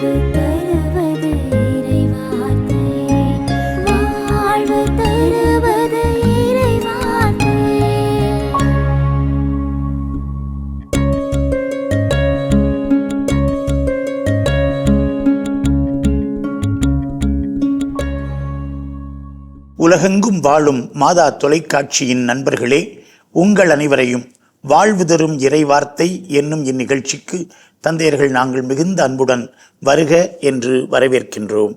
உலகெங்கும் வாழும் மாதா தொலைக்காட்சியின் நண்பர்களே, உங்கள் அனைவரையும் வாழ்வு தரும் இறைவார்த்தை என்னும் இந்நிகழ்ச்சிக்கு தந்தையர்கள் நாங்கள் மிகுந்த அன்புடன் வருக என்று வரவேற்கின்றோம்.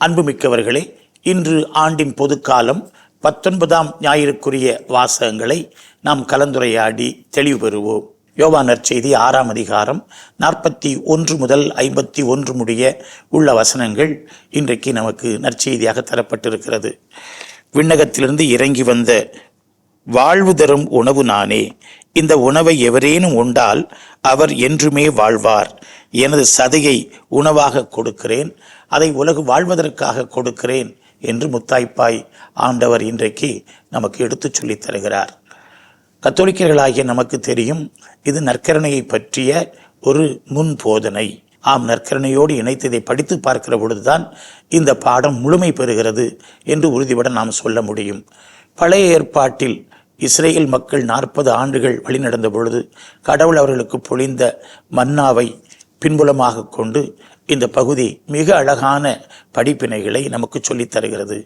அன்புமிக்கவர்களே, இன்று ஆண்டின் பொதுக்காலம் 19ஆம் ஞாயிறுக்குரிய வாசகங்களை நாம் கலந்துரையாடி தெளிவு பெறுவோம். யோவான் நற்செய்தி 6ஆம் அதிகாரம் 41 முதல் 51 முடிய உள்ள வசனங்கள் இன்றைக்கு நமக்கு நற்செய்தியாக தரப்பட்டிருக்கிறது. விண்ணகத்திலிருந்து இறங்கி வந்த வாழ்வு தரும் உணவு நானே. இந்த உணவை எவரேனும் உண்டால் அவர் என்றுமே வாழ்வார். எனது சதையை உணவாக கொடுக்கிறேன், அதை உலகு வாழ்வதற்காக கொடுக்கிறேன் என்று முத்தாய்ப்பாய் ஆண்டவர் இன்றைக்கு நமக்கு எடுத்துச் சொல்லித் தருகிறார். கத்தோலிக்கர்களாகிய நமக்கு தெரியும், இது நற்கருணையை பற்றிய ஒரு முன் போதனை. ஆம், நற்கருணையோடு இணைத்து இதை படித்து பார்க்கிற பொழுதுதான் இந்த பாடம் முழுமை பெறுகிறது என்று உறுதிபட நாம் சொல்ல முடியும். பழைய ஏற்பாட்டில் இஸ்ரேல் மக்கள் 40 ஆண்டுகள் வழிநடந்த பொழுது கடவுள் அவர்களுக்கு பொழிந்த மன்னாவை பின்புலமாக கொண்டு இந்த பகுதி மிக அழகான படிப்பினைகளை நமக்கு சொல்லித் தருகிறது.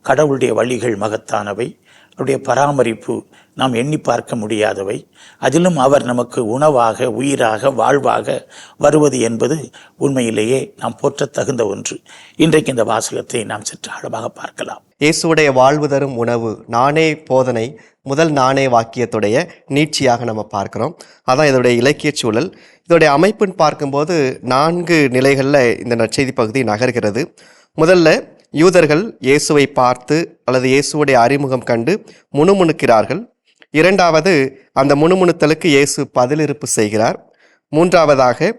கடவுளுடைய வழிகள் மகத்தானவை, அவருடைய பராமரிப்பு நாம் எண்ணி பார்க்க முடியாதவை. அதிலும் அவர் நமக்கு உணவாக, உயிராக, வாழ்வாக வருவது என்பது உண்மையிலேயே நாம் போற்ற தகுந்த ஒன்று. இன்றைக்கு இந்த வாசகத்தை நாம் சற்று ஆழமாக பார்க்கலாம். இயேசுடைய வாழ்வு தரும் உணவு நானே போதனை முதல் நானே வாக்கியத்துடைய நீட்சியாக நம்ம பார்க்கிறோம். அதான் இதோடைய இலக்கிய சூழல். இதோடைய அமைப்புன்னு பார்க்கும்போது 4 நிலைகளில் இந்த நற்செய்தி பகுதி நகர்கிறது. முதல்ல யூதர்கள் இயேசுவை பார்த்து அல்லது இயேசுடைய அறிமுகம் கண்டு முணுமுணுக்கிறார்கள். இரண்டாவது, அந்த முணுமுணுத்தலுக்கு இயேசு பதிலிருப்பு செய்கிறார். மூன்றாவதாக,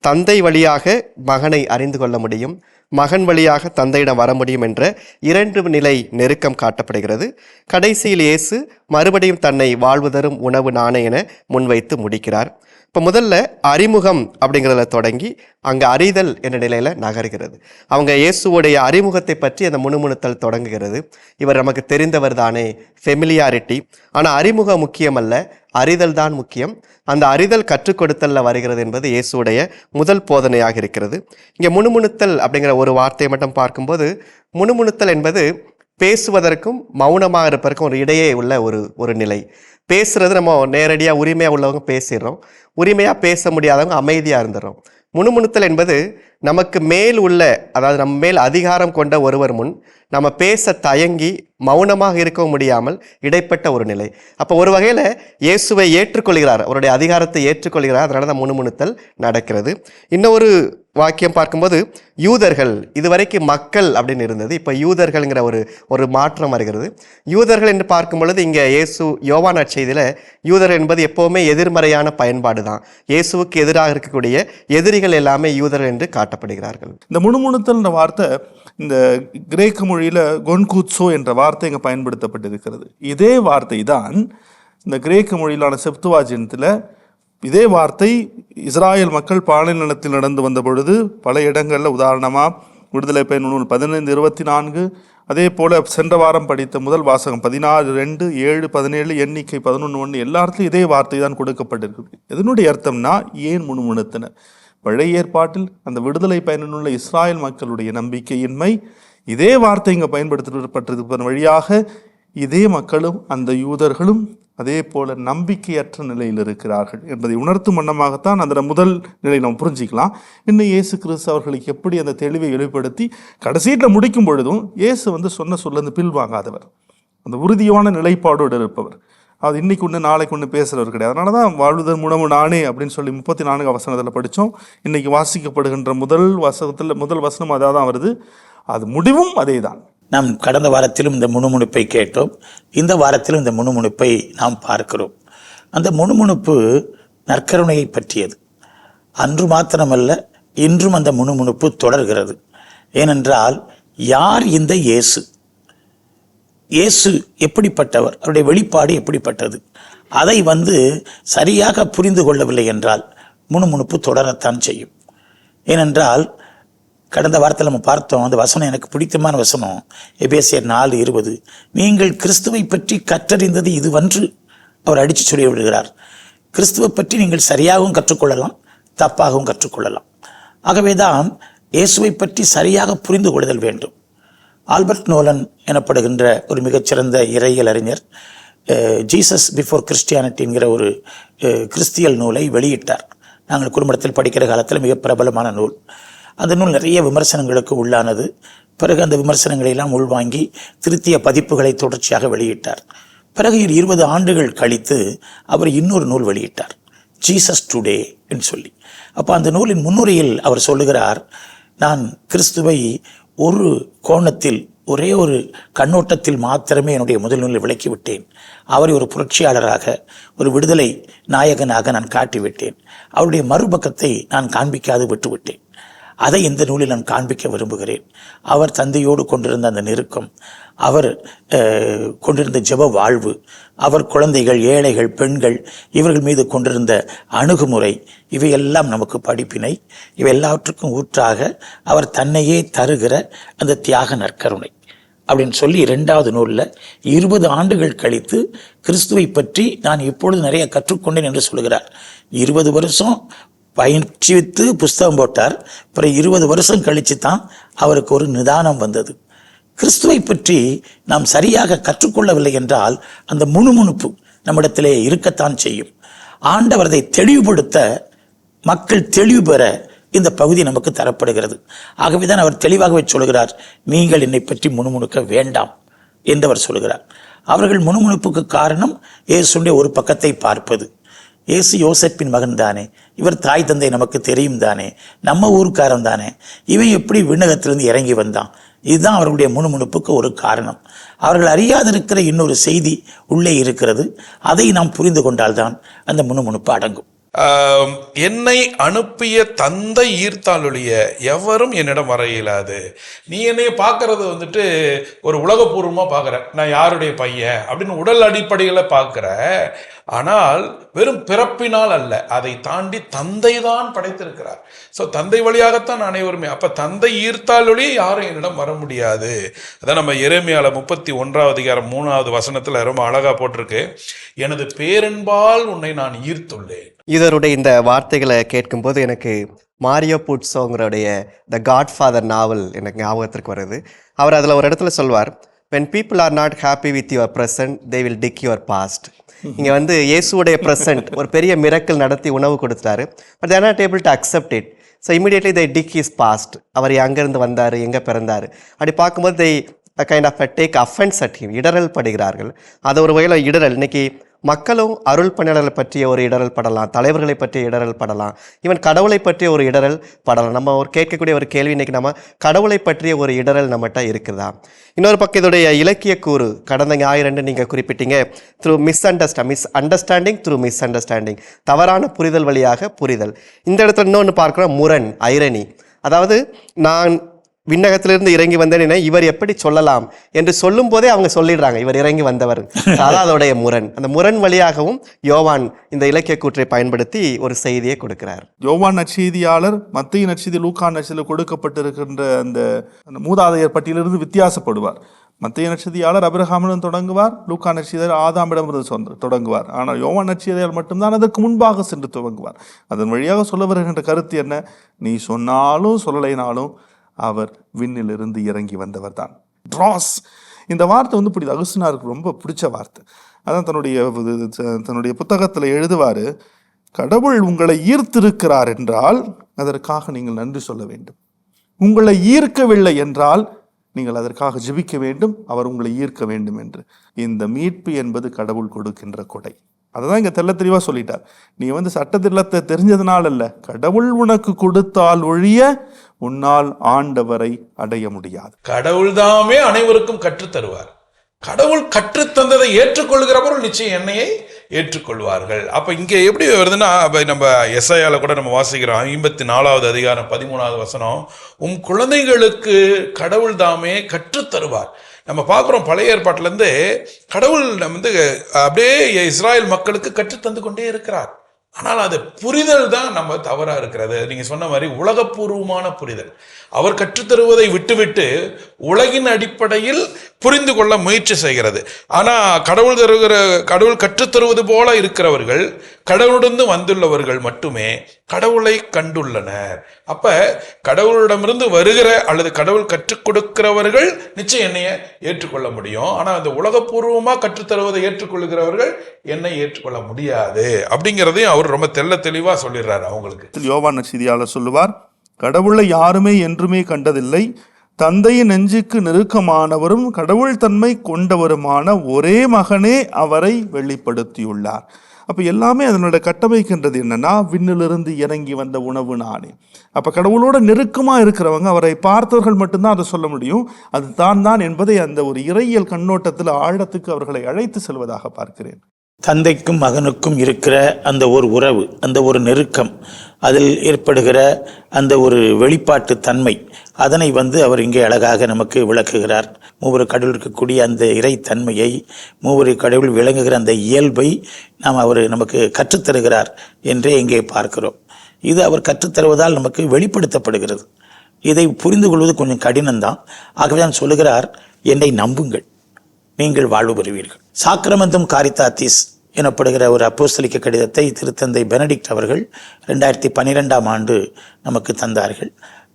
தந்தை வழியாக மகனை அறிந்து கொள்ள முடியும், மகன் வழியாக தந்தையிடம் வர முடியும் என்ற 2 நிலை நெருக்கம் காட்டப்படுகிறது. கடைசியில் இயேசு மறுபடியும் தன்னை வாழ்வு தரும் உணவு நானே என முன்வைத்து முடிக்கிறார். இப்போ முதல்ல அறிமுகம் அப்படிங்கிறதுல தொடங்கி அங்கே அறிதல் என்ற நிலையில் நகர்கிறது. அவங்க இயேசுவோடைய அறிமுகத்தை பற்றி அந்த முணுமுணுத்தல் தொடங்குகிறது. இவர் நமக்கு தெரிந்தவர் தானே, ஃபெமிலியாரிட்டி. ஆனால் அறிமுகம் முக்கியமல்ல, அறிதல் தான் முக்கியம். அந்த அறிதல் கற்றுக் கொடுத்தல்ல வருகிறது என்பது இயேசுடைய முதல் போதனையாக இருக்கிறது. இங்கே முணுமுணுத்தல் அப்படிங்கிற ஒரு வார்த்தையை மட்டும் பார்க்கும்போது, முணுமுணுத்தல் என்பது பேசுவதற்கும் மௌனமாக இருப்பதற்கும் ஒரு இடையே உள்ள ஒரு நிலை. பேசுறது நம்ம நேரடியாக உரிமையாக உள்ளவங்க பேசிடுறோம், உரிமையாக பேச முடியாதவங்க அமைதியாக இருந்துடுறோம். முணுமுணுத்தல் என்பது நமக்கு மேல் உள்ள, அதாவது நம்ம மேல் அதிகாரம் கொண்ட ஒருவர் முன் நம்ம பேச தயங்கி மௌனமாக இருக்க முடியாமல் இடைப்பட்ட ஒரு நிலை. அப்போ ஒரு வகையில் இயேசுவை ஏற்றுக்கொள்கிறார், அவருடைய அதிகாரத்தை ஏற்றுக்கொள்கிறார், அதனால தான் முணுமுணுத்தல் நடக்கிறது. இன்னொரு வாக்கியம் பார்க்கும்போது யூதர்கள், இதுவரைக்கும் மக்கள் அப்படின்னு இருந்தது, இப்போ யூதர்கள்ங்கிற ஒரு மாற்றம் வருகிறது. யூதர்கள் என்று பார்க்கும் பொழுது இங்கே இயேசு யோவான் நற்செய்தியில் யூதர்கள் என்பது எப்போவுமே எதிர்மறையான பயன்பாடு தான். இயேசுவுக்கு எதிராக இருக்கக்கூடிய எதிரிகள் எல்லாமே யூதர்கள் என்று காட்டப்படுகிறார்கள். இந்த முணுமுணுத்தல் வார்த்தை இந்த கிரேக்க மொழியில் கொன்கூத்சோ என்ற வார்த்தை இங்கே பயன்படுத்தப்பட்டிருக்கிறது. இதே வார்த்தை தான் இந்த கிரேக்க மொழியிலான செப்துவாஜியன்த்தில் இதே வார்த்தை இஸ்ராயல் மக்கள் பாலை நிலத்தில் நடந்து வந்த பொழுது பல இடங்களில், உதாரணமாக விடுதலை பயன் நூல் 15:24, அதே போல் சென்ற வாரம் படித்த முதல் வாசகம் 16:2, 7, 17, எண்ணிக்கை 11:1 எல்லா இடத்துலையும் இதே வார்த்தை தான் கொடுக்கப்பட்டிருக்கு. இதனுடைய அர்த்தம்னா ஏன் முணுமுணுத்தனர்? பழைய ஏற்பாட்டில் அந்த விடுதலை பயனுள்ள இஸ்ராயல் மக்களுடைய நம்பிக்கையின்மை இதே வார்த்தை இங்கே பயன்படுத்தப்பட்டிருப்பதன் வழியாக இதே மக்களும் அந்த யூதர்களும் அதே போல நம்பிக்கையற்ற நிலையில் இருக்கிறார்கள் என்பதை உணர்த்தும் வண்ணமாகத்தான் அந்த முதல் நிலை நாம் புரிஞ்சிக்கலாம். இன்னும் இயேசு கிறிஸ்து அவர்களுக்கு எப்படி அந்த தெளிவை வெளிப்படுத்தி கடைசியில் முடிக்கும் பொழுதும் இயேசு சொன்ன சொல்ல பின்வாங்காதவர், அந்த உறுதியான நிலைப்பாடோடு இருப்பவர். அது இன்னைக்கு ஒன்று நாளைக்கு ஒன்று பேசுகிறவர் கிடையாது. அதனால தான் வாழ்வுதல் உணவு நானே அப்படின்னு சொல்லி 34 வசனத்தில் படித்தோம். இன்றைக்கி வாசிக்கப்படுகின்ற முதல் வசனம் அதாக தான் வருது, அது முடிவும் அதே தான். நாம் கடந்த வாரத்திலும் இந்த முணுமுணுப்பை கேட்டோம், இந்த வாரத்திலும் இந்த முணுமுணுப்பை நாம் பார்க்கிறோம். அந்த முணுமுணுப்பு நற்கருணையை பற்றியது. அன்று மாத்திரமல்ல, இன்றும் அந்த முணுமுணுப்பு தொடர்கிறது. ஏனென்றால் யார் இந்த இயேசு? இயேசு எப்படிப்பட்டவர்? அவருடைய வெளிப்பாடு எப்படிப்பட்டது? அதை சரியாக புரிந்து கொள்ளவில்லை என்றால் முணுமுணுப்பு தொடரத்தான் செய்யும். ஏனென்றால் கடந்த வாரத்தில் நம்ம பார்த்தோம், அந்த வசனம் எனக்கு பிடித்தமான வசனம், எபேசியர் 4:20. நீங்கள் கிறிஸ்துவை பற்றி கற்றறிந்தது இதுவன்று அவர் அடித்து சொல்லி விடுகிறார். கிறிஸ்துவை பற்றி நீங்கள் சரியாகவும் கற்றுக்கொள்ளலாம், தப்பாகவும் கற்றுக்கொள்ளலாம். ஆகவேதான் இயேசுவை பற்றி சரியாக புரிந்து கொள்ளுதல் வேண்டும். ஆல்பர்ட் நோலன் எனப்படுகின்ற ஒரு மிகச்சிறந்த இறையியல் அறிஞர் ஜீசஸ் பிஃபோர் கிறிஸ்டியானிட்டி என்கிற ஒரு கிறிஸ்தியல் நூலை வெளியிட்டார். நாங்கள் குடும்பத்தில் படிக்கிற காலத்தில் மிக பிரபலமான நூல். அந்த நூல் நிறைய விமர்சனங்களுக்கு உள்ளானது. பிறகு அந்த விமர்சனங்களை எல்லாம் உள்வாங்கி திருத்திய பதிப்புகளை தொடர்ச்சியாக வெளியிட்டார். பிறகு 20 ஆண்டுகள் கழித்து அவர் இன்னொரு நூல் வெளியிட்டார், ஜீசஸ் டுடே என்று சொல்லி. அப்போ அந்த நூலின் முன்னுரையில் அவர் சொல்லுகிறார், நான் கிறிஸ்துவை ஒரு கோணத்தில், ஒரே ஒரு கண்ணோட்டத்தில் மாத்திரமே என்னுடைய முதல் நூலில் விளக்கிவிட்டேன். அவரை ஒரு புரட்சியாளராக, ஒரு விடுதலை நாயகனாக நான் காட்டிவிட்டேன். அவருடைய மறுபக்கத்தை நான் காண்பிக்காது விட்டுவிட்டேன். அதை இந்த நூலில் நான் காண்பிக்க விரும்புகிறேன். அவர் தந்தையோடு கொண்டிருந்த அந்த நெருக்கம், அவர் கொண்டிருந்த ஜெப வாழ்வு, அவர் குழந்தைகள், ஏழைகள், பெண்கள் இவர்கள் மீது கொண்டிருந்த அணுகுமுறை, இவையெல்லாம் நமக்கு படிப்பினை. இவை எல்லாவற்றுக்கும் ஊற்றாக அவர் தன்னையே தருகிற அந்த தியாக நற்கருணை அப்படின்னு சொல்லி 2வது நூலில் 20 ஆண்டுகள் கழித்து கிறிஸ்துவை பற்றி நான் இப்பொழுது நிறைய கற்றுக்கொண்டேன் என்று சொல்கிறார். 20 வருஷம் பயிற்சித்து புஸ்தகம் போட்டார். அப்புறம் 20 வருஷம் கழித்து தான் அவருக்கு ஒரு நிதானம் வந்தது. கிறிஸ்துவை பற்றி நாம் சரியாக கற்றுக்கொள்ளவில்லை என்றால் அந்த முணுமுணுப்பு நம்மிடத்திலே இருக்கத்தான் செய்யும். ஆண்டவர் அதை தெளிவுபடுத்த, மக்கள் தெளிவு பெற இந்த பகுதி நமக்கு தரப்படுகிறது. ஆகவேதான் அவர் தெளிவாகவே சொல்கிறார், நீங்கள் என்னை பற்றி முணுமுணுக்க வேண்டாம் என்று அவர் சொல்கிறார். அவர்கள் முணுமுணுப்புக்கு காரணம் இயேசுடைய ஒரு பக்கத்தை பார்ப்பது. இயேசு யோசேப்பின் மகன் தானே, இவர் தாய் தந்தை நமக்கு தெரியும் தானே, நம்ம ஊருக்காரன் தானே, இவன் எப்படி விண்ணகத்திலிருந்து இறங்கி வந்தான்? இதுதான் அவர்களுடைய முணுமுணுப்புக்கு ஒரு காரணம். அவர்கள் அறியாதிருக்கிற இன்னொரு செய்தி உள்ளே இருக்கிறது. அதை நாம் புரிந்து கொண்டால்தான் அந்த முணுமுணுப்பு அடங்கும். என்னை அனுப்பிய தந்தை ஈர்த்தாலொழிய எவரும் என்னிடம் வர இயலாது. நீ என்னைய பார்க்கறது வந்துட்டு ஒரு உலகபூர்வமாக பார்க்குற, நான் யாருடைய பையன் அப்படின்னு உடல் அடிப்படையில் பார்க்குற. ஆனால் வெறும் பிறப்பினால் அல்ல, அதை தாண்டி தந்தை தான் படைத்திருக்கிறார். ஸோ தந்தை வழியாகத்தான் அனைவருமே. அப்போ தந்தை ஈர்த்தாலொழிய யாரும் என்னிடம் வர முடியாது. அதான் நம்ம எரேமியால 31:3 வசனத்தில் ரொம்ப அழகா போட்டிருக்கு, எனது பேரன்பால் உன்னை நான் ஈர்த்துள்ளேன். இதனுடைய இந்த வார்த்தைகளை கேட்கும்போது எனக்கு மாரியோ புட்ஸோங்கிறடைய த காட்ஃபாதர் நாவல் எனக்கு ஞாபகத்திற்கு வருது. அவர் அதில் ஒரு இடத்துல சொல்வார், when people are not happy with your present, they will dig your past. இங்கே வந்து இயேசுடைய ப்ரெசன்ட் ஒரு பெரிய மிரக்கல் நடத்தி உணவு கொடுத்துட்டாரு, but they are not able to accept it. So immediately they dig his past. அவர் எங்கேருந்து வந்தார், எங்கே பிறந்தார், அப்படி பார்க்கும்போது they kind of take offence at him, இடரல் படுகிறார்கள். அது ஒரு வகையில் இடரல். இன்னைக்கு மக்களும் அருள் பணியாளர்களை பற்றிய ஒரு இடரல் படலாம், தலைவர்களை பற்றிய இடரல் படலாம், ஈவன் கடவுளை பற்றிய ஒரு இடரல் படலாம். நம்ம ஒரு கேட்கக்கூடிய ஒரு கேள்வி இன்னைக்கு, நம்ம கடவுளை பற்றிய ஒரு இடரல் நம்மகிட்ட இருக்குதா? இன்னொரு பக்கம் இதோடைய இலக்கிய கூறு, கடந்த ஞாயிறு நீங்கள் குறிப்பிட்டீங்க, through misunderstanding through misunderstanding, தவறான புரிதல் வழியாக புரிதல். இந்த இடத்துல இன்னொன்று பார்க்குறோம், முரண், ஐரணி. அதாவது நான் விண்ணகத்திலிருந்து இறங்கி வந்தேன் இவர் எப்படி சொல்லலாம் என்று சொல்லும் போதே அவங்க சொல்லிடுறாங்க இவர் இறங்கி வந்தவர். அதான் அதோடைய முரண். அந்த முரண் வழியாகவும் யோவான் இந்த இலக்கிய கூற்றை பயன்படுத்தி ஒரு செய்தியை கொடுக்கிறார். யோவான் நற்செய்தியாளர் மத்தேயு நற்செய்தி, லூக்கா நற்செய்தியில் கொடுக்கப்பட்டிருக்கின்ற அந்த மூதாதையர் பட்டியலிருந்து வித்தியாசப்படுவார். மத்தேயு நற்செய்தியாளர் அபிரகாமிடம் தொடங்குவார், லூக்கா நற்செய்தியாளர் ஆதாமிடமிருந்து தொடங்குவார். ஆனால் யோவான் நற்செய்தியாளர் மட்டும்தான் அதற்கு முன்பாக சென்று துவங்குவார். அதன் வழியாக சொல்ல வருகின்ற கருத்து என்ன? நீ சொன்னாலும் சொல்லலைனாலும் அவர் விண்ணிலிருந்து இறங்கி வந்தவர் தான். ட்ராஸ், இந்த வார்த்தை வந்து பிடிச்ச அகுஸ்தினாருக்கு ரொம்ப பிடிச்ச வார்த்தை. அதான் தன்னுடைய புத்தகத்தில் எழுதுவார், கடவுள் உங்களை ஈர்த்திருக்கிறார் என்றால் அதற்காக நீங்கள் நன்றி சொல்ல வேண்டும். உங்களை ஈர்க்கவில்லை என்றால் நீங்கள் அதற்காக ஜெபிக்க வேண்டும், அவர் உங்களை ஈர்க்க வேண்டும் என்று. இந்த மீட்பு என்பது கடவுள் கொடுக்கின்ற கொடை. அதான் இங்க தெள்ள தெளிவா சொல்லிட்டார். நீ வந்து சட்டத்திட்டத்தை தெரிஞ்சதுனால அல்ல, கடவுள் உனக்கு கொடுத்தால் ஒழிய உன்னால் ஆண்டவரை அடைய முடியாது. கடவுள் தாமே அனைவருக்கும் கற்றுத்தருவார். கடவுள் கற்றுத்தந்ததை ஏற்றுக்கொள்கிறவர்கள் நிச்சயம் என்னையை ஏற்றுக்கொள்வார்கள். அப்ப இங்க எப்படி வருதுன்னா, நம்ம எஸ்ஐயால கூட நம்ம வாசிக்கிறோம், 54வது அதிகாரம் 13வது வசனம், உம் குழந்தைகளுக்கு கடவுள் தாமே கற்றுத்தருவார். நம்ம பார்க்குறோம் பழைய ஏற்பாட்டிலேருந்து கடவுள் வந்து அப்படியே இஸ்ராயல் மக்களுக்கு கற்றுத்தந்து கொண்டே இருக்கிறார். ஆனால் அது புரிதல் தான் நம்ம தவறா இருக்கிறது. நீங்க சொன்ன மாதிரி உலகப்பூர்வமான புரிதல். அவர் கற்றுத்தருவதை விட்டுவிட்டு உலகின் அடிப்படையில் புரிந்து கொள்ள முயற்சி செய்கிறது. ஆனா கடவுள் கற்றுத்தருவது போல இருக்கிறவர்கள், கடவுளிடந்து வந்துள்ளவர்கள் மட்டுமே கடவுளை கண்டுள்ளனர். அப்ப கடவுளிடமிருந்து வருகிற அல்லது கடவுள் கற்றுக் கொடுக்கிறவர்கள் நிச்சயம் என்னைய ஏற்றுக்கொள்ள முடியும். ஆனா அந்த உலகப்பூர்வமா கற்றுத்தருவதை ஏற்றுக்கொள்கிறவர்கள் என்னை ஏற்றுக்கொள்ள முடியாது அப்படிங்கிறதையும் அவர் ரொம்ப தெளிவா சொல்லிடுறாரு அவங்களுக்கு. யோவான் நற்செய்தியாளர் சொல்லுவார், கடவுளை யாருமே என்றுமே கண்டதில்லை, தந்தையின் நெஞ்சுக்கு நெருக்கமானவரும் கடவுள் தன்மை கொண்டவருமான ஒரே மகனே அவரை வெளிப்படுத்தியுள்ளார். அப்ப எல்லாமே அதனோட கட்டமைக்கின்றது என்னன்னா, விண்ணிலிருந்து இறங்கி வந்த உணவு நானே. அப்ப கடவுளோட நெருக்கமா இருக்கிறவங்க, அவரை பார்த்தவர்கள் மட்டும்தான் அதை சொல்ல முடியும். அது தான் என்பதை அந்த ஒரு இறையியல் கண்ணோட்டத்தில் ஆழத்துக்கு அவர்களை அழைத்து செல்வதாக பார்க்கிறேன். தந்தைக்கும் மகனுக்கும் இருக்கிற அந்த ஒரு உறவு, அந்த ஒரு நெருக்கம், அதில் ஏற்படுகிற அந்த ஒரு வெளிப்பாட்டு தன்மை, அதனை அவர் இங்கே அழகாக நமக்கு விளக்குகிறார். மூவரு கடவுள் இருக்கக்கூடிய அந்த இறைத்தன்மையை, மூவரு கடவுள் விளங்குகிற அந்த இயல்பை அவர் நமக்கு கற்றுத்தருகிறார் என்றே இங்கே பார்க்கிறோம். இது அவர் கற்றுத்தருவதால் நமக்கு வெளிப்படுத்தப்படுகிறது. இதை புரிந்து கொள்வது கொஞ்சம் கடினம்தான். ஆகவே தான் சொல்லுகிறார், என்னை நம்புங்கள், நீங்கள் வாழ்வு பெறுவீர்கள். சாக்ரமென்டம் காரித்தாத்திஸ் எனப்படுகிற ஒரு அப்போஸ்தலிக்க கடிதத்தை திருத்தந்தை பெனடிக்ட் அவர்கள் 2012ஆம் ஆண்டு நமக்கு தந்தார்கள்.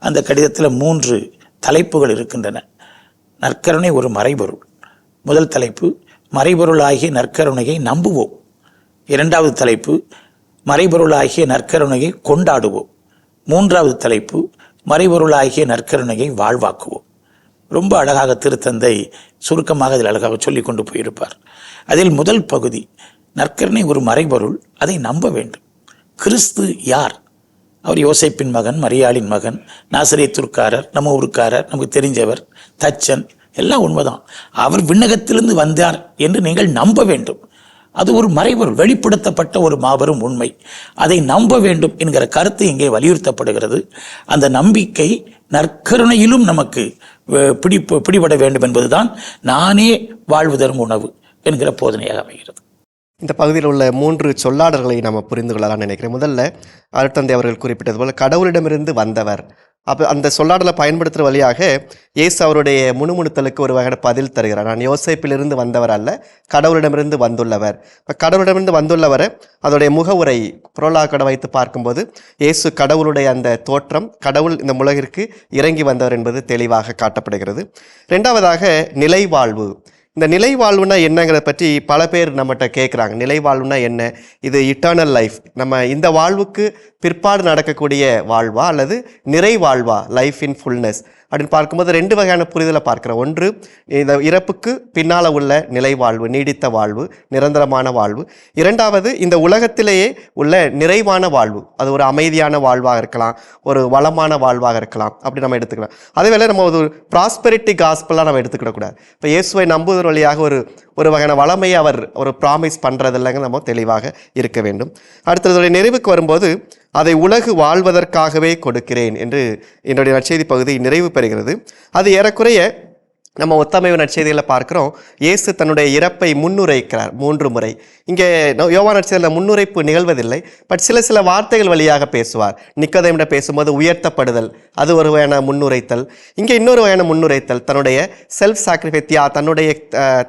அந்த கடிதத்தில் 3 தலைப்புகள் இருக்கின்றன. நற்கருணை ஒரு மறைபொருள். முதல் தலைப்பு, மறைபொருளாகிய நற்கருணையை நம்புவோம். 2வது தலைப்பு, மறைபொருளாகிய நற்கருணையை கொண்டாடுவோம். 3வது தலைப்பு, மறைபொருளாகிய நற்கருணையை வாழ்வாக்குவோம். ரொம்ப அழகாக திருத்தந்தை சுருக்கமாக அதில் அழகாக சொல்லி கொண்டு போயிருப்பார். அதில் முதல் பகுதி, நற்கருணை ஒரு மறைபொருள், அதை நம்ப வேண்டும். கிறிஸ்து யார்? அவர் யோசேப்பின் மகன், மரியாளின் மகன், நாசரேத்துக்காரர், நம்ம ஊருக்காரர், நமக்கு தெரிஞ்சவர், தச்சன், எல்லாம் உண்மைதான். அவர் விண்ணகத்திலிருந்து வந்தார் என்று நீங்கள் நம்ப வேண்டும். அது ஒரு மறைபொருள், வெளிப்படுத்தப்பட்ட ஒரு மாபெரும் உண்மை. அதை நம்ப வேண்டும் என்கிற கருத்து இங்கே வலியுறுத்தப்படுகிறது. அந்த நம்பிக்கை நற்கருணையிலும் நமக்கு பிடிபட வேண்டும் என்பதுதான் நானே வாழ்வு தரும் உணவு என்கிற போதனையாக அமைகிறது. இந்த பகுதியில் உள்ள 3 சொல்லாடல்களை நம்ம புரிந்து கொள்ளலாம்னு நினைக்கிறேன். முதல்ல அருட்தந்தை அவர்கள் குறிப்பிட்டது போல கடவுளிடமிருந்து வந்தவர். அப்போ அந்த சொல்லாடலை பயன்படுத்துகிற வழியாக இயேசு அவருடைய முணுமுணுத்தலுக்கு ஒரு வகையான பதில் தருகிறார். நான் யோசேப்பிலிருந்து வந்தவர் அல்ல, கடவுளிடமிருந்து வந்துள்ளவர். இப்போ கடவுளிடமிருந்து வந்துள்ளவரை அதோடைய முகவுரை புரோலாக்கடை வைத்து பார்க்கும்போது இயேசு கடவுளுடைய அந்த தோற்றம், கடவுள் இந்த உலகிற்கு இறங்கி வந்தவர் என்பது தெளிவாக காட்டப்படுகிறது. 2வதாக நிலைவாழ்வு. இந்த நிலைவாழ்வுனா என்னங்கிறத பற்றி பல பேர் நம்மகிட்ட கேட்குறாங்க. நிலைவாழ்வுனா என்ன? இது இட்டர்னல் லைஃப், நம்ம இந்த வாழ்வுக்கு பிற்பாடு நடக்கக்கூடிய வாழ்வா அல்லது நிறைவாழ்வா, லைஃப் இன் ஃபுல்னஸ் அப்படின்னு பார்க்கும்போது 2 வகையான புரிதலை பார்க்குறோம். ஒன்று, இந்த இறப்புக்கு பின்னால் உள்ள நிலைவாழ்வு, நீடித்த வாழ்வு, நிரந்தரமான வாழ்வு. 2வது, இந்த உலகத்திலேயே உள்ள நிறைவான வாழ்வு, அது ஒரு அமைதியான வாழ்வாக இருக்கலாம், ஒரு வளமான வாழ்வாக இருக்கலாம், அப்படி நம்ம எடுத்துக்கலாம். அதேவேளை நம்ம ஒரு ப்ராஸ்பெரிட்டி காஸ்பலாக நம்ம எடுத்துக்கிடக்கூடாது. இப்போ இயேசுவை நம்புவதன் வழியாக ஒரு வகையான வளமையை அவர் ஒரு ப்ராமிஸ் பண்ணுறதில்லைங்க, நம்ம தெளிவாக இருக்க வேண்டும். அடுத்ததுடைய நிறைவுக்கு வரும்போது, அதை உலகு வாழ்வதற்காகவே கொடுக்கிறேன் என்று என்னுடைய நற்செய்தி பகுதி நிறைவு பெறுகிறது. அது ஏறக்குறைய நம்ம ஒத்தமைவு நற்செய்தியில் பார்க்குறோம். இயேசு தன்னுடைய இறப்பை முன்னுரைக்கிறார் 3 முறை. இங்கே யோவான் நற்செய்தியில் முன்னுரைப்பு நிகழ்வதில்லை, பட் சில வார்த்தைகள் வழியாக பேசுவார். நிக்கோதேமிடம் பேசும்போது உயர்த்தப்படுதல், அது ஒரு வகையான முன்னுரைத்தல். இங்கே இன்னொரு வகையான முன்னுரைத்தல், தன்னுடைய செல்ஃப் சாக்ரிஃபைஸ், தன்னுடைய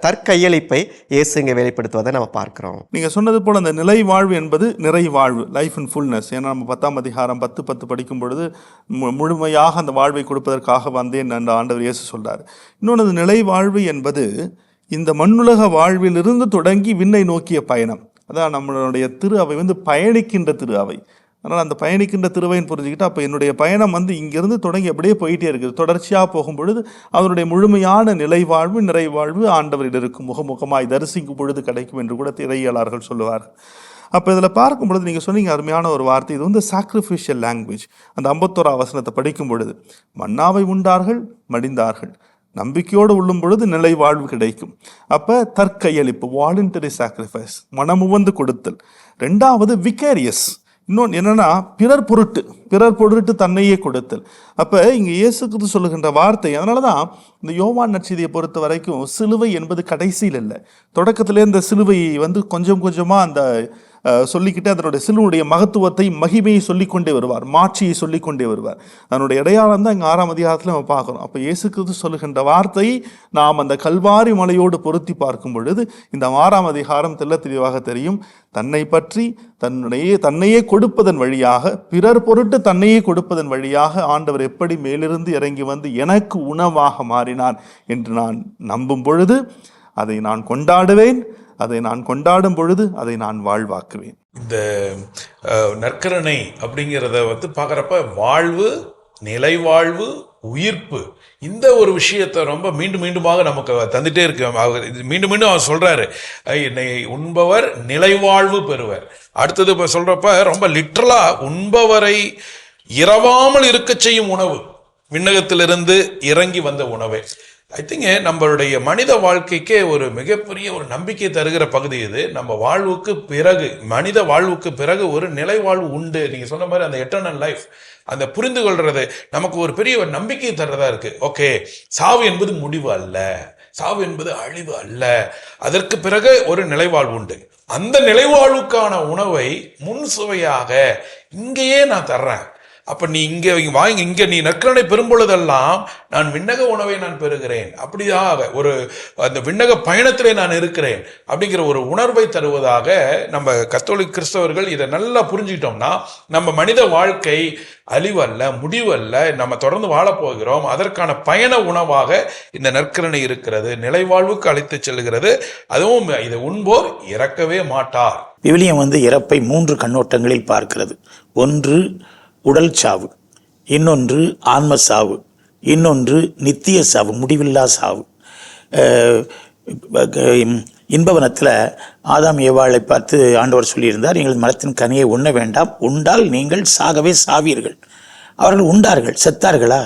தற்கையளிப்பை இயேசு இங்கே வெளிப்படுத்துவதை நம்ம பார்க்குறோம். நீங்கள் சொன்னது போல் அந்த நிலை வாழ்வு என்பது நிறைவாழ்வு, லைஃப் இன் ஃபுல்னஸ். ஏன்னா நம்ம 10ஆம் அதிகாரம் 10:10 படிக்கும் பொழுது முழுமையாக அந்த வாழ்வை கொடுப்பதற்காக வந்தேன் அந்த ஆண்டவர் இயேசு சொல்றார். இன்னொன்று, நிலை வாழ்வு என்பது இந்த மண்ணுலக வாழ்விலிருந்து தொடங்கி விண்ணை நோக்கிய பயணம். அதான் நம்மளுடைய திரு அவை பயணிக்கின்ற திரு அவை. அதனால் அந்த பயணிக்கின்ற திருவைன்னு புரிஞ்சுக்கிட்டு, அப்போ என்னுடைய பயணம் இங்கிருந்து தொடங்கி அப்படியே போயிட்டே இருக்குது. தொடர்ச்சியாக போகும் பொழுது அவருடைய முழுமையான நிலைவாழ்வு, நிறைவாழ்வு ஆண்டவரில் இருக்கும், முகமுகமாய் தரிசிக்கும் பொழுது கிடைக்கும் என்று கூட திரையாளர்கள் சொல்லுவார். அப்போ இதில் பார்க்கும் பொழுது நீங்கள் சொன்னீங்க அருமையான ஒரு வார்த்தை, இது சாக்ரிஃபிஷியல் லாங்குவேஜ். அந்த 51ஆம் வசனத்தை படிக்கும் பொழுது, மன்னாவை உண்டார்கள் மடிந்தார்கள், நம்பிக்கையோடு உள்ளும் பொழுது நிலை வாழ்வு கிடைக்கும். அப்போ தற்கையளிப்பு, வாலண்டரி சாக்ரிஃபைஸ், மனமுவந்து கொடுத்தல். 2வது விகேரியஸ், இன்னொன்று என்னன்னா பிறர் பொருட்டு தன்னையே கொடுத்தல். அப்போ இங்கே இயேசு கிறிஸ்து சொல்லுகின்ற வார்த்தை, அதனால தான் இந்த யோவான் நற்செய்தியை பொறுத்த வரைக்கும் சிலுவை என்பது கடைசியில் இல்லை, தொடக்கத்திலே இந்த சிலுவை கொஞ்சம் கொஞ்சமாக அந்த சொல்லிக்கிட்டே அதனுடைய சிலுவனுடைய மகத்துவத்தை, மகிமையை சொல்லிக்கொண்டே வருவார், மாட்சியை சொல்லிக்கொண்டே வருவார். அதனுடைய இடையாளம் தான் இங்கே 6ஆம் அதிகாரத்தில் நம்ம பார்க்குறோம். அப்போ இயேசு கிறிஸ்து சொல்லுகின்ற வார்த்தை நாம் அந்த கல்வாரி மலையோடு பொருத்தி பார்க்கும் பொழுது இந்த 6ஆம் அதிகாரம் தெள்ள தெளிவாக தெரியும். தன்னை பற்றி தன்னையே கொடுப்பதன் வழியாக, பிறர் பொருட்டு தன்னையே கொடுப்பதன் வழியாக ஆண்டவர் எப்படி மேலிருந்து இறங்கி வந்து எனக்கு உணவாக மாறினார் என்று நான் நம்பும் பொழுது அதை நான் கொண்டாடுவேன். அதை நான் கொண்டாடும் பொழுது அதை நான் வாழ்வாக்குவேன். இந்த நற்கருணை அப்படிங்கிறத பார்க்குறப்ப வாழ்வு, நிலைவாழ்வு, உயிர்ப்பு, இந்த ஒரு விஷயத்தை ரொம்ப மீண்டும் மீண்டுமாக நமக்கு தந்துட்டே இருக்கு. மீண்டும் மீண்டும் அவர் சொல்றாரு, என்னை உண்பவர் நிலைவாழ்வு பெறுவர். அடுத்தது இப்போ சொல்றப்ப ரொம்ப லிட்ரலா உண்பவரை இரவாமல் இருக்க செய்யும் உணவு, விண்ணகத்திலிருந்து இறங்கி வந்த உணவே. ஐ திங்க் நம்மளுடைய மனித வாழ்க்கைக்கே ஒரு மிகப்பெரிய ஒரு நம்பிக்கை தருகிற பகுதி இது. நம்ம வாழ்வுக்கு பிறகு, மனித வாழ்வுக்கு பிறகு ஒரு நிலை வாழ்வு உண்டு. நீங்க சொன்ன மாதிரி அந்த எட்டர்னல் லைஃப், அந்த புரிந்து கொள்றது நமக்கு ஒரு பெரிய ஒரு நம்பிக்கை தர்றதா இருக்கு. ஓகே, சாவு என்பது முடிவு அல்ல, சாவு என்பது அழிவு அல்ல, அதற்கு பிறகு ஒரு நிலைவாழ்வு உண்டு. அந்த நிலைவாழ்வுக்கான உணவை முன் சுவையாக இங்கேயே நான் தர்றேன். அப்ப நீ இங்க வாங்கி, இங்க நீ நற்கருணை பெறும்பொழுதெல்லாம் நான் விண்ணக உணவை நான் பெறுகிறேன், அப்படியாக ஒரு அந்த விண்ணக பயணத்திலே நான் இருக்கிறேன் அப்படிங்கிற ஒரு உணர்வை தருவதாக நம்ம கத்தோலிக்க கிறிஸ்தவர்கள் இதை நல்லா புரிஞ்சுக்கிட்டோம்னா நம்ம மனித வாழ்க்கை அழிவு அல்ல, முடிவு அல்ல, நம்ம தொடர்ந்து வாழப்போகிறோம். அதற்கான பயண உணவாக இந்த நற்கருணை இருக்கிறது, நிலைவாழ்வுக்கு அழைத்து செல்கிறது. அதுவும் இதை உண்போர் இறக்கவே மாட்டார். விவிலியம் இறப்பை 3 கண்ணோட்டங்களில் பார்க்கிறது. ஒன்று உடல் சாவு, இன்னொன்று ஆன்ம சாவு, இன்னொன்று நித்திய சாவு, முடிவில்லா சாவு. இன்பவனத்தில் ஆதாம் ஏவாளை பார்த்து ஆண்டவர் சொல்லியிருந்தார், நீங்கள் மரத்தின் கனியை உண்ண வேண்டாம், உண்டால் நீங்கள் சாகவே சாவீர்கள். அவர்கள் உண்டார்கள், செத்தார்களா?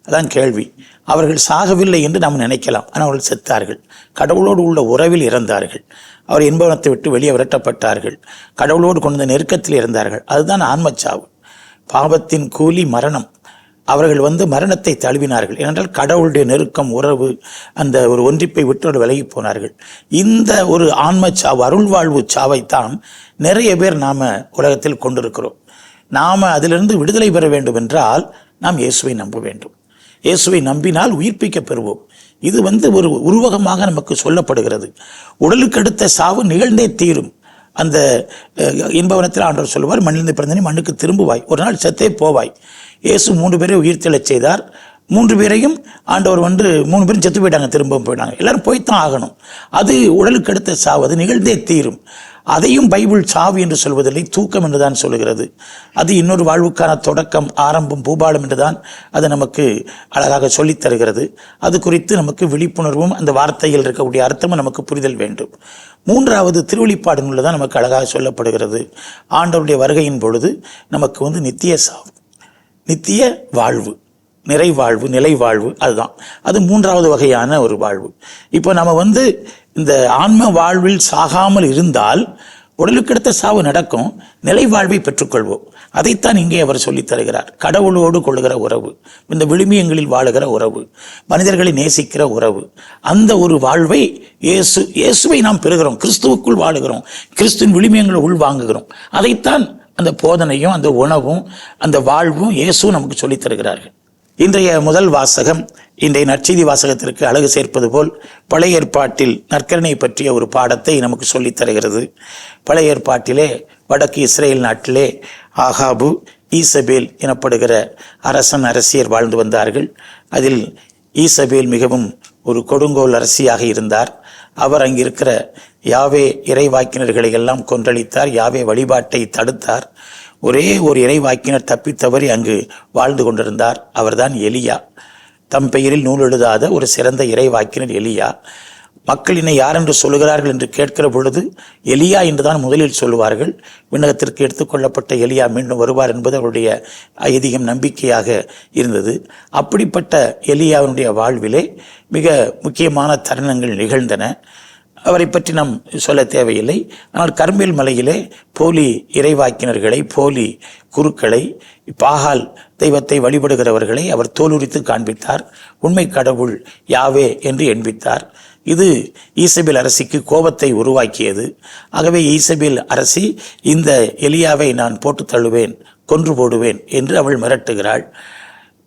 அதான் கேள்வி. அவர்கள் சாகவில்லை என்று நாம் நினைக்கலாம், ஆனால் அவர்கள் செத்தார்கள். கடவுளோடு உள்ள உறவில் இறந்தார்கள். அவர் இன்பவனத்தை விட்டு வெளியே விரட்டப்பட்டார்கள். கடவுளோடு கொண்ட நெருக்கத்தில் இருந்தார்கள். அதுதான் ஆன்மச்சாவு. பாவத்தின் கூலி மரணம். அவர்கள் மரணத்தை தழுவினார்கள். ஏனென்றால் கடவுளுடைய நெருக்கம், உறவு, அந்த ஒரு ஒன்றிப்பை விட்டு ஒரு விலகி போனார்கள். இந்த ஒரு ஆன்ம சாவு, அருள் வாழ்வு சாவைத்தான் நிறைய பேர் நாம் உலகத்தில் கொண்டிருக்கிறோம். நாம் அதிலிருந்து விடுதலை பெற வேண்டும் என்றால் நாம் இயேசுவை நம்ப வேண்டும். இயேசுவை நம்பினால் உயிர்ப்பிக்க பெறுவோம். இது ஒரு உருவகமாக நமக்கு சொல்லப்படுகிறது. உடலுக்கு அடுத்த சாவு நிகழ்ந்தே தீரும். அந்த இன்பவனத்தில் ஆண்டவர் சொல்லுவார், மண்ணிலிருந்து பிறந்தனே மண்ணுக்கு திரும்புவாய், ஒரு நாள் செத்தே போவாய். இயேசு 3 பேரை உயிர்த்தெழச் செய்தார். 3 பேரையும் ஆண்டவர் 3 பேரும் செத்து போயிட்டாங்க, திரும்பவும் போயிட்டாங்க. எல்லாரும் போய்த்தான் ஆகணும். அது உடலுக்கு அடுத்த சாவு, அது நிகழ்ந்தே தீரும். அதையும் பைபிள் சாவு என்று சொல்வதில்லை, தூக்கம் என்று தான் சொல்கிறது. அது இன்னொரு வாழ்வுக்கான தொடக்கம், ஆரம்பம், பூபாலம் என்று தான் அது நமக்கு அழகாக சொல்லித் தருகிறது. அது குறித்து நமக்கு விழிப்புணர்வும் அந்த வார்த்தையில் இருக்கக்கூடிய அர்த்தமும் நமக்கு புரிதல் வேண்டும். 3வது திருவெளிப்பாடு நூலில் தான் நமக்கு அழகாக சொல்லப்படுகிறது. ஆண்டவருடைய வருகையின் பொழுது நமக்கு நித்திய சாவு, நித்திய வாழ்வு, நிறைவாழ்வு, நிலைவாழ்வு, அதுதான். அது 3வது வகையான ஒரு வாழ்வு. இப்போ நம்ம இந்த ஆன்ம வாழ்வில் சாகாமல் இருந்தால் உடலுக்கடுத்த சாவு நடக்கும், நிலைவாழ்வை பெற்றுக்கொள்வோம். அதைத்தான் இங்கே அவர் சொல்லித் தருகிறார். கடவுளோடு கொள்ளுகிற உறவு, இந்த விழுமியங்களில் வாழுகிற உறவு, மனிதர்களை நேசிக்கிற உறவு, அந்த ஒரு வாழ்வை இயேசுவை நாம் பெறுகிறோம். கிறிஸ்துவுக்குள் வாழுகிறோம், கிறிஸ்துவின் விழுமியங்களை உள் வாங்குகிறோம். அதைத்தான் அந்த போதனையும் அந்த உணவும் அந்த வாழ்வும் இயேசு நமக்கு சொல்லித் தருகிறார்கள். இன்றைய முதல் வாசகம் இன்றைய நற்செய்தி வாசகத்திற்கு அழகு சேர்ப்பது போல் பழைய ஏற்பாட்டில் நற்கருணை பற்றிய ஒரு பாடத்தை நமக்கு சொல்லித் தருகிறது. பழைய ஏற்பாட்டிலே வடக்கு இஸ்ரேல் நாட்டிலே ஆகாபு, ஈசபேல் எனப்படுகிற அரசன் அரசியர் வாழ்ந்து வந்தார்கள். அதில் ஈசபேல் மிகவும் ஒரு கொடுங்கோல் அரசியாக இருந்தார். அவர் அங்கிருக்கிற யாவே இறைவாக்கினர்களை எல்லாம் கொன்றளித்தார். யாவே வழிபாட்டை தடுத்தார். ஒரே ஒரு இறைவாக்கினர் தப்பித்தவறி அங்கு வாழ்ந்து கொண்டிருந்தார். அவர்தான் எலியா. தம் பெயரில் நூல் எழுதாத ஒரு சிறந்த இறைவாக்கினர் எலியா. மக்கள் என்னை யார் என்று சொல்லுகிறார்கள் என்று கேட்கிற பொழுது எலியா என்றுதான் முதலில் சொல்லுவார்கள். விண்ணகத்திற்கு எடுத்துக்கொள்ளப்பட்ட எலியா மீண்டும் வருவார் என்பது அவருடைய ஐதீகம், நம்பிக்கையாக இருந்தது. அப்படிப்பட்ட எலியாவினுடைய வாழ்விலே மிக முக்கியமான தருணங்கள் நிகழ்ந்தன. அவரை பற்றி நாம் சொல்ல தேவையில்லை. ஆனால் கர்மேல் மலையிலே போலி இறைவாக்கினர்களை, போலி குருக்களை, பாகால் தெய்வத்தை வழிபடுகிறவர்களை அவர் தோலுரித்து காண்பித்தார். உண்மை கடவுள் யாவே என்று எண்பித்தார். இது ஈசபேல் அரசிக்கு கோபத்தை உருவாக்கியது. ஆகவே ஈசபேல் அரசி இந்த எலியாவை நான் போட்டு தள்ளுவேன், கொன்று போடுவேன் என்று அவள் மிரட்டுகிறாள்.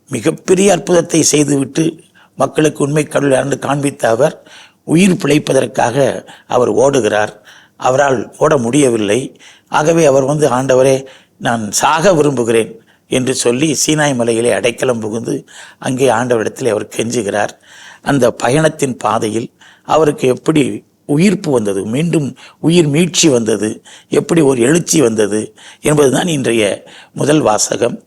மிகப்பெரிய அற்புதத்தை செய்துவிட்டு மக்களுக்கு உண்மை கடவுள் காண்பித்த அவர் உயிர் பிழைப்பதற்காக அவர் ஓடுகிறார். அவரால் ஓட முடியவில்லை. ஆகவே அவர் ஆண்டவரே நான் சாக விரும்புகிறேன் என்று சொல்லி சீனாய் மலையிலே அடைக்கலம் புகுந்து அங்கே ஆண்டவரிடத்தில் அவர் கெஞ்சுகிறார். அந்த பயணத்தின் பாதையில் அவருக்கு எப்படி உயிர்ப்பு வந்தது, மீண்டும் உயிர் மீட்சி வந்தது, எப்படி ஒரு எழுச்சி வந்தது என்பதுதான் இன்றைய முதல் வாசகம்.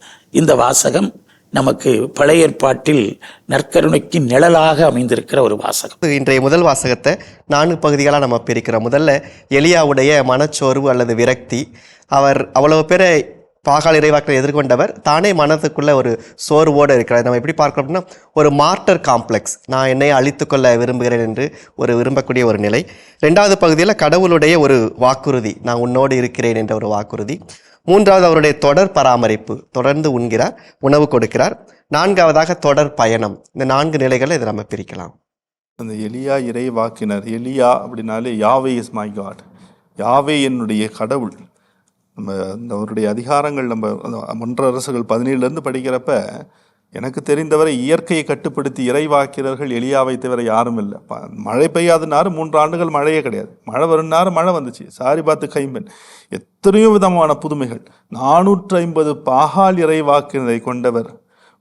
இந்த வாசகம் நமக்கு பழைய ஏற்பாட்டில் நற்கருணைக்கு நிழலாக அமைந்திருக்கிற ஒரு வாசகம். இன்றைய முதல் வாசகத்தை 4 பகுதிகளாக நம்ம பிரிக்கிறோம். முதல்ல எலியாவுடைய மனச்சோர்வு அல்லது விரக்தி. அவர் அவ்வளவு பேரை பாகால் இறைவாக்களை எதிர்கொண்டவர் தானே மனதுக்குள்ள ஒரு சோர்வோடு இருக்கிறார். நம்ம எப்படி பார்க்கிறோம் அப்படின்னா ஒரு மார்டர் காம்ப்ளெக்ஸ், நான் என்னை அழித்துக்கொள்ள விரும்புகிறேன் என்று விரும்பக்கூடிய ஒரு நிலை. 2வது பகுதியில் கடவுளுடைய ஒரு வாக்குறுதி, நான் உன்னோடு இருக்கிறேன் என்ற ஒரு வாக்குறுதி. 3வது அவருடைய தொடர் பராமரிப்பு, தொடர்ந்து உண்கிறார், உணவு கொடுக்கிறார். 4வதாக தொடர் பயணம். இந்த 4 நிலைகளை இதை நம்ம பிரிக்கலாம். அந்த எலியா இறை வாக்கினர், எலியா அப்படின்னாலே யாவே இஸ் மை காட், யாவே என்னுடைய கடவுள். நம்ம அவருடைய அதிகாரங்கள் நம்ம 1 அரசுகள் 17 படிக்கிறப்ப எனக்கு தெரிந்தவரை இயற்கையை கட்டுப்படுத்தி இறைவாக்கினர்கள் எலியாவை தவிர யாரும் இல்லை. மழை பெய்யாதுனாரு 3 ஆண்டுகள் மழையே கிடையாது, மழை வரும்னாரு மழை வந்துச்சு, சாரி பார்த்து கைம்பெண், எத்தனையோ விதமான புதுமைகள். 450 பாகால் இறைவாக்கினரை கொண்டவர்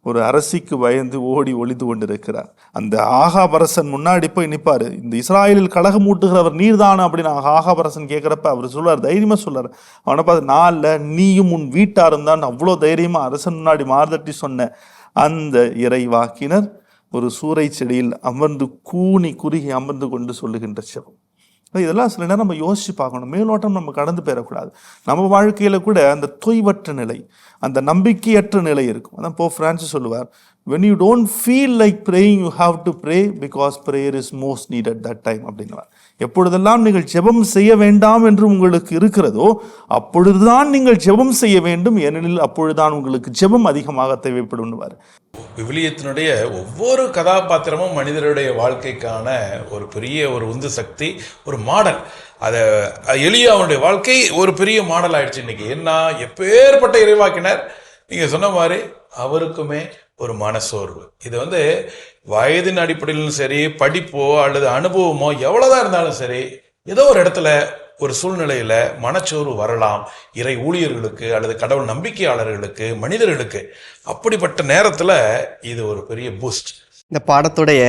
ஒரு அரசிக்கு பயந்து ஓடி ஒளிந்து கொண்டிருக்கிறார். அந்த ஆகாபரசன் முன்னாடி போய் நிற்பாரு, இந்த இஸ்ராயலில் கலகம் ஊட்டுகிறவர் நீர்தானா அப்படின்னு ஆகாபரசன் கேட்குறப்ப அவர் சொல்றார், தைரியமா சொல்றாரு, அவனை பார்த்து நான் இல்லை நீயும் உன் வீட்டாரும் தான் அவ்வளோ தைரியமா அரசன் முன்னாடி மார்தட்டி சொன்ன அந்த இறைவாக்கினர் ஒரு சூறை செடியில் அமர்ந்து கூனி குறுகி அமர்ந்து கொண்டு சொல்லுகின்ற செபம். இதெல்லாம் சில நேரம் நம்ம யோசிச்சு பார்க்கணும். மேலோட்டம் நம்ம கடந்து போயிடக்கூடாது. நம்ம வாழ்க்கையில கூட அந்த தொய்வற்ற நிலை, அந்த நம்பிக்கையற்ற நிலை இருக்கும். அதான் போப் பிரான்சிஸ் சொல்லுவார், when you don't feel like praying you have to pray because prayer is most needed that time அப்படின்னுவார். எப்பொழுதெல்லாம் நீங்கள் ஜெபம் செய்ய வேண்டாம் என்று உங்களுக்கு இருக்கிறதோ அப்பொழுதுதான் நீங்கள் ஜெபம் செய்ய வேண்டும், ஏனெனில் அப்பொழுதுதான் உங்களுக்கு ஜெபம் அதிகமாக தேவைப்படுவார். விவிலியத்தினுடைய ஒவ்வொரு கதாபாத்திரமும் மனிதருடைய வாழ்க்கைக்கான ஒரு பெரிய ஒரு உந்து சக்தி, ஒரு மாடல். அதை எலியாவுடைய வாழ்க்கை ஒரு பெரிய மாடல் ஆயிடுச்சு இன்னைக்கு. என்ன எப்பேற்பட்ட இறைவாக்கினர், நீங்க சொன்ன மாதிரி அவருக்குமே ஒரு மனசோர்வு. இது வயதின் அடிப்படையிலும் சரி, படிப்போ அல்லது அனுபவமோ எவ்வளவுதான் இருந்தாலும் சரி, ஏதோ ஒரு இடத்துல ஒரு சூழ்நிலையில மனச்சோர்வு வரலாம். இறை ஊழியர்களுக்கு அல்லது கடவுள் நம்பிக்கையாளர்களுக்கு, மனிதர்களுக்கு. அப்படிப்பட்ட நேரத்துல இது ஒரு பெரிய பூஸ்ட். இந்த பாடத்துடைய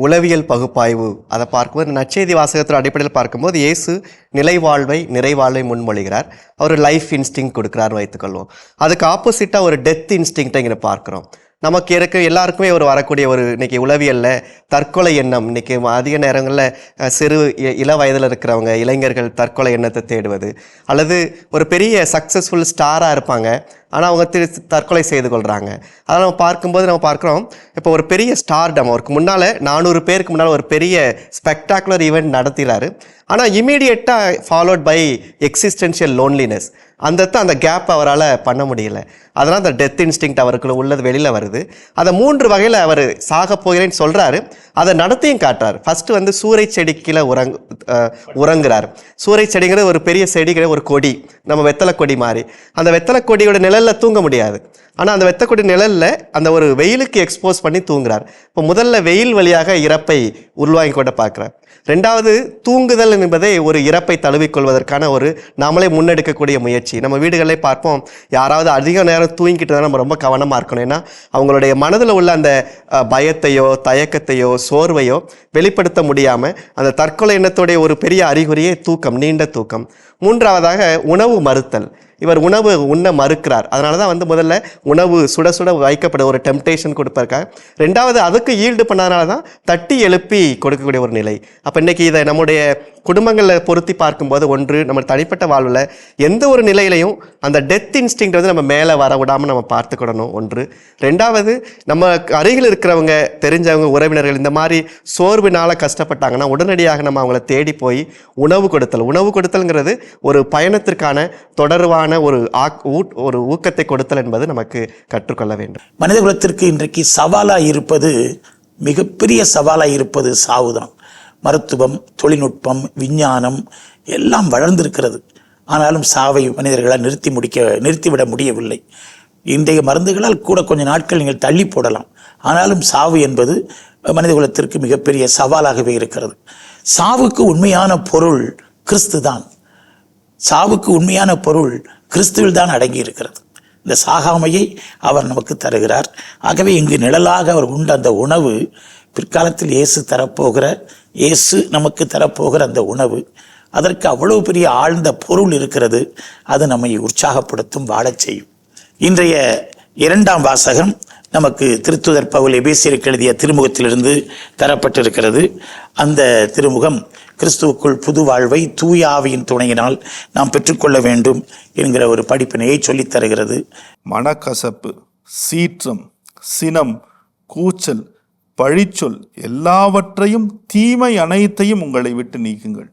உளவியல் பகுப்பாய்வு அதை பார்க்கும்போது நற்செய்தி வாசகத்தோட அடிப்படையில் பார்க்கும்போது இயேசு நிலைவாழ்வை நிறைவாழ்வை முன்மொழிகிறார். அவர் லைஃப் இன்ஸ்டிங் கொடுக்குறாரு வைத்துக்கொள்வோம். அதுக்கு ஆப்போசிட்டாக ஒரு டெத் இன்ஸ்டிங்க்டை இங்கே பார்க்குறோம். நமக்கு எல்லாருக்குமே வரக்கூடிய ஒரு இன்னைக்கு உளவியலில் தற்கொலை எண்ணம். இன்னைக்கு அதிக நேரங்களில் சிறு இள வயதில் இருக்கிறவங்க இளைஞர்கள் தற்கொலை எண்ணத்தை தேடுவது, அல்லது ஒரு பெரிய சக்ஸஸ்ஃபுல் ஸ்டாராக இருப்பாங்க ஆனால் அவங்க தற்கொலை செய்து கொள்கிறாங்க. அதெல்லாம் நம்ம பார்க்கும்போது நம்ம பார்க்குறோம், இப்போ ஒரு பெரிய ஸ்டார்டம், அவருக்கு முன்னால் 400 பேருக்கு முன்னால் ஒரு பெரிய ஸ்பெக்டாகுலர் ஈவெண்ட் நடத்துகிறாரு. ஆனால் இமீடியட்டாக ஃபாலோட் பை எக்ஸிஸ்டென்ஷியல் லோன்லினஸ். அந்த கேப் அவரால் பண்ண முடியல. அதனால் அந்த டெத் இன்ஸ்டிங்க்ட் அவருக்குள்ள உள்ளது வெளியில் வருது. அதை 3 வகையில் அவர் சாக போகிறேன்னு சொல்கிறாரு. அதை நடத்தியும் காட்டுறாரு. ஃபஸ்ட்டு சூறை செடி கீழே உறங்குறாரு. சூறை செடிங்கிறது ஒரு பெரிய செடிங்கிற ஒரு கொடி, நம்ம வெத்தலை கொடி மாதிரி. அந்த வெத்தலை கொடியோட நிழலில் தூங்க முடியாது. ஆனால் அந்த வெத்தலை கொடி நிழலில் அந்த ஒரு வெயிலுக்கு எக்ஸ்போஸ் பண்ணி தூங்குறார். இப்போ முதல்ல வெயில் வழியாக இறப்பை உருவாங்கி கொண்டு பார்க்குறார். 2வது தூங்குதல் என்பதை ஒரு இறப்பை தழுவிக்கொள்வதற்கான ஒரு நாமளே முன்னெடுக்கக்கூடிய முயற்சி. நம்ம வீடுகளே பார்ப்போம், யாராவது அதிக நேரம் தூங்கிக்கிட்டு தான் நம்ம ரொம்ப கவனமாக இருக்கணும். ஏன்னா அவங்களுடைய மனதில் உள்ள அந்த பயத்தையோ தயக்கத்தையோ சோர்வையோ வெளிப்படுத்த முடியாமல் அந்த தற்கொலை எண்ணத்துடைய ஒரு பெரிய அறிகுறியே தூக்கம், நீண்ட தூக்கம். 3வதாக உணவு மறுத்தல். இவர் உணவு உண்ண மறுக்கிறார். அதனால தான் முதல்ல உணவு சுட சுட வைக்கப்பட ஒரு டெம்டேஷன் கொடுப்பாருக்காங்க. 2வது அதுக்கு ஈல்டு பண்ணதுனால தான் தட்டி எழுப்பி கொடுக்கக்கூடிய ஒரு நிலை. அப்போ இன்னைக்கு இதை நம்முடைய குடும்பங்களில் பொருத்தி பார்க்கும்போது, ஒன்று நம்ம தனிப்பட்ட வாழ்வில் எந்த ஒரு நிலையிலையும் அந்த டெத் இன்ஸ்டிங்க்ட் நம்ம மேலே வர விடாமல் நம்ம பார்த்துக்கிடணும் ஒன்று. 2வது நம்ம அருகில் இருக்கிறவங்க, தெரிஞ்சவங்க, உறவினர்கள் இந்த மாதிரி சோர்வினால் கஷ்டப்பட்டாங்கன்னா உடனடியாக நம்ம அவங்கள தேடி போய் உணவு கொடுத்தல். உணவு கொடுத்தல்ங்கிறது ஒரு பயணத்திற்கான தொடர்பான ஒரு ஊக்கத்தை கொடுத்தல் என்பது நமக்கு கற்றுக்கொள்ள வேண்டும். மனித குலத்திற்கு இன்றைக்கு சவாலாக இருப்பது, மிகப்பெரிய சவாலாக இருப்பது சாவுதான். மருத்துவம், தொழில்நுட்பம், விஞ்ஞானம் எல்லாம் வளர்ந்திருக்கிறது. ஆனாலும் சாவை மனிதர்களால் நிறுத்திவிட முடியவில்லை. இன்றைய மருந்துகளால் கூட கொஞ்ச நாட்கள் நீங்கள் தள்ளி போடலாம். ஆனாலும் சாவு என்பது மனிதகுலத்திற்கு மிகப்பெரிய சவாலாகவே இருக்கிறது. சாவுக்கு உண்மையான பொருள் கிறிஸ்து தான். சாவுக்கு உண்மையான பொருள் கிறிஸ்துவில் தான் அடங்கி இருக்கிறது. இந்த சாகாமையை அவர் நமக்கு தருகிறார். ஆகவே இங்கு நிழலாக அவர் உண்ட அந்த உணவு பிற்காலத்தில் இயேசு நமக்கு தரப்போகிற அந்த உணவு, அதற்கு அவ்வளவு பெரிய ஆழ்ந்த பொருள் இருக்கிறது. அது நம்மை உற்சாகப்படுத்தும், வாழச் செய்யும். இன்றைய 2ஆம் வாசகம் நமக்கு திருத்துதர் பவுல் எபேசியருக்கு எழுதிய திருமுகத்திலிருந்து தரப்பட்டிருக்கிறது. அந்த திருமுகம் கிறிஸ்துவுக்குள் புது வாழ்வை தூய ஆவியின் துணையினால் நாம் பெற்றுக்கொள்ள வேண்டும் என்கிற ஒரு படிப்பினையை சொல்லித் தருகிறது. மனக்கசப்பு, சீற்றம், சினம், கூச்சல், பழிச்சொல் எல்லாவற்றையும், தீமை அனைத்தையும் உங்களை விட்டு நீக்குங்கள்.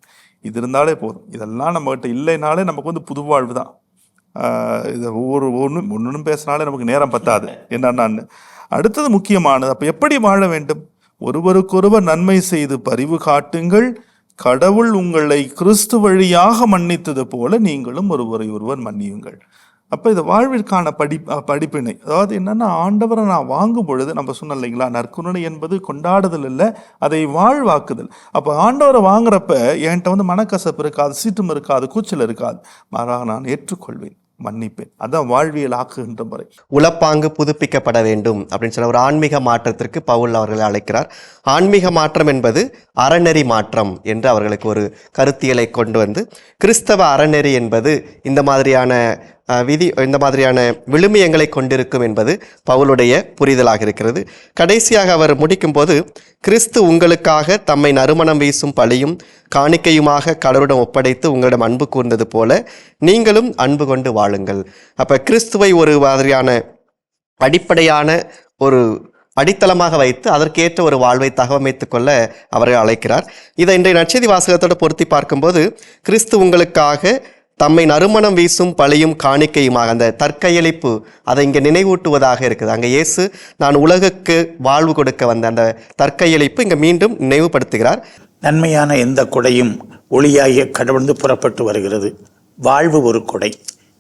இது இருந்தாலே போதும். இதெல்லாம் நம்மகிட்ட இல்லைனாலே நமக்கு புது வாழ்வு தான். இது ஒன்றும் பேசினாலே நமக்கு நேரம் பத்தாது என்னன்னு. அடுத்தது முக்கியமானது, அப்போ எப்படி வாழ வேண்டும்? ஒருவருக்கொருவர் நன்மை செய்து பரிவு காட்டுங்கள். கடவுள் உங்களை கிறிஸ்து வழியாக மன்னித்தது போல நீங்களும் ஒருவரை ஒருவர் மன்னியுங்கள். அப்போ இது வாழ்விற்கான படிப்பினை. அதாவது என்னன்னா, ஆண்டவரை நான் வாங்கும் பொழுது நம்ம சொன்னோம் இல்லைங்களா, நற்குணை என்பது கொண்டாடுதல் இல்லை, அதை வாழ்வாக்குதல். அப்போ ஆண்டவரை வாங்குறப்ப என்கிட்ட மனக்கசப்பு இருக்காது, சீற்றம் இருக்காது, கூச்சல் இருக்காது. மாறாக நான் ஏற்றுக்கொள்வேன், மன்னிப்பேன். அதான் வாழ்வியல் ஆக்குகின்ற முறை. உளப்பாங்கு புதுப்பிக்கப்பட வேண்டும் அப்படின்னு சொல்ல ஒரு ஆன்மீக மாற்றத்திற்கு பவுல் அவர்களை அழைக்கிறார். ஆன்மீக மாற்றம் என்பது அறநெறி மாற்றம் என்று அவர்களுக்கு ஒரு கருத்தியலை கொண்டு வந்து, கிறிஸ்தவ அறநெறி என்பது இந்த மாதிரியான விழுமியங்களை கொண்டிருக்கும் என்பது பவுலுடைய புரிதலாக இருக்கிறது. கடைசியாக அவர் முடிக்கும் போது, கிறிஸ்து உங்களுக்காக தம்மை நறுமணம் வீசும் பலியும் காணிக்கையுமாக கடவுளிடம் ஒப்படைத்து உங்களிடம் அன்பு கூர்ந்தது போல நீங்களும் அன்பு கொண்டு வாழுங்கள். அப்ப கிறிஸ்துவை ஒரு மாதிரியான அடிப்படையான ஒரு அடித்தளமாக வைத்து அதற்கேற்ற ஒரு வாழ்வை தகவமைத்துக் கொள்ள அவரை அழைக்கிறார். இதை இன்றைய நற்செய்தி வாசகத்தோடு பொருத்தி பார்க்கும்போது, கிறிஸ்து உங்களுக்காக தம்மை நறுமணம் வீசும் பலியும் காணிக்கையுமாக, அந்த தற்கையளிப்பு அதை இங்கே நினைவூட்டுவதாக இருக்குது. அங்கே இயேசு நான் உலகுக்கு வாழ்வு கொடுக்க வந்த அந்த தற்கையளிப்பு இங்கே மீண்டும் நினைவுபடுத்துகிறார். நன்மையான எந்த கொடையும் ஒளியாகிய கடவுள் புறப்பட்டு வருகிறது. வாழ்வு ஒரு கொடை.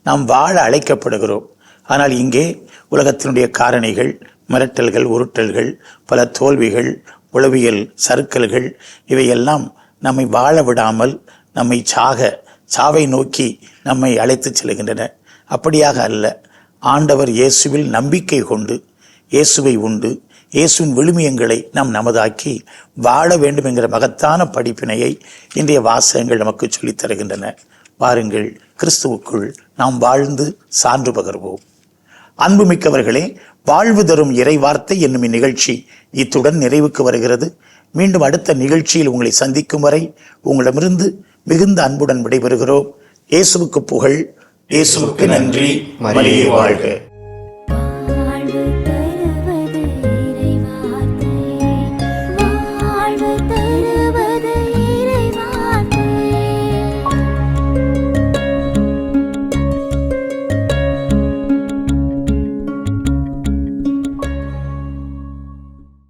நாம் வாழ அழைக்கப்படுகிறோம். ஆனால் இங்கே உலகத்தினுடைய காரணிகள், மிரட்டல்கள், உருட்டல்கள், பல தோல்விகள், உளவியல் சறுக்கல்கள் இவையெல்லாம் நம்மை வாழ விடாமல் நம்மை சாவை நோக்கி நம்மை அழைத்து செல்கின்றன. அப்படியாக அல்ல. ஆண்டவர் இயேசுவில் நம்பிக்கை கொண்டு, இயேசுவை உண்டு, இயேசுவின் விழுமியங்களை நாம் நமதாக்கி வாழ வேண்டும் என்கிற மகத்தான படிப்பினையை இன்றைய வாசகங்கள் நமக்கு சொல்லித் தருகின்றன. வாருங்கள், கிறிஸ்துவுக்குள் நாம் வாழ்ந்து சான்று பகர்வோம். அன்புமிக்கவர்களே, வாழ்வு தரும் இறை வார்த்தை என்னும் இந்நிகழ்ச்சி இத்துடன் நிறைவுக்கு வருகிறது. மீண்டும் அடுத்த நிகழ்ச்சியில் உங்களை சந்திக்கும் வரை உங்களிடமிருந்து மிகுந்த அன்புடன் விடைபெறுகிறோம். இயேசுவுக்கு புகழ், இயேசுவுக்கு நன்றி. மரியே வாழ்க.